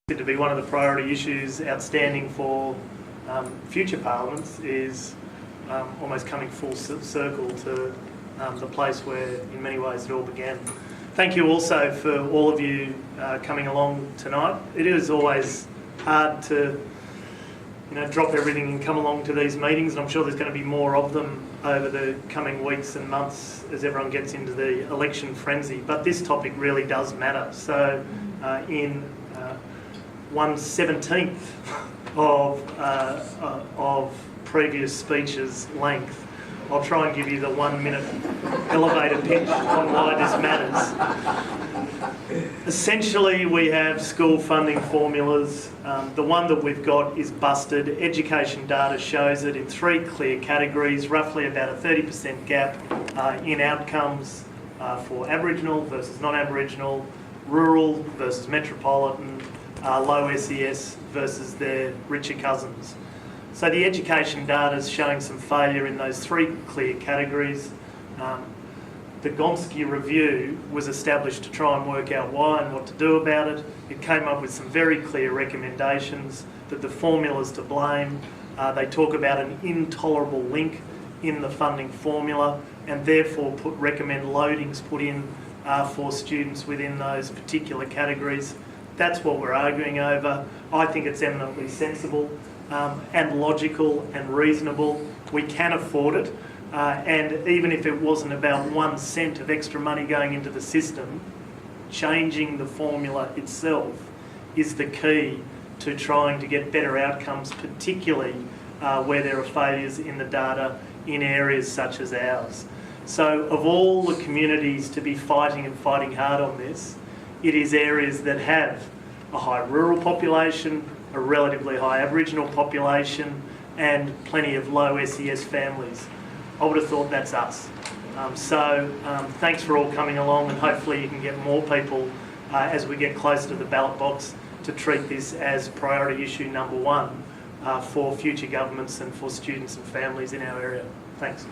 To be one of the priority issues outstanding for future parliaments is almost coming full circle to the place where in many ways it all began. Thank you also for all of you coming along tonight. It is always hard to drop everything and come along to these meetings, and I'm sure there's going to be more of them over the coming weeks and months as everyone gets into the election frenzy. But this topic really does matter. So in 1/17 of previous speeches' length, I'll try and give you the 1 minute elevator pitch on why this matters. Essentially, we have school funding formulas. The one that we've got is busted. Education data shows it in 3 clear categories, roughly about a 30% gap in outcomes for Aboriginal versus non-Aboriginal, rural versus metropolitan, low SES versus their richer cousins. So the education data is showing some failure in those 3 clear categories. The Gonski review was established to try and work out why and what to do about it. It came up with some very clear recommendations that the formula's to blame. They talk about an intolerable link in the funding formula and therefore recommend loadings put in for students within those particular categories. That's what we're arguing over. I think it's eminently sensible and logical and reasonable. We can afford it. And even if it wasn't about 1 cent of extra money going into the system, changing the formula itself is the key to trying to get better outcomes, particularly where there are failures in the data in areas such as ours. So of all the communities to be fighting hard on this, it is areas that have a high rural population, a relatively high Aboriginal population, and plenty of low SES families. I would have thought that's us. Thanks for all coming along, and hopefully you can get more people as we get closer to the ballot box to treat this as priority issue number 1 for future governments and for students and families in our area. Thanks.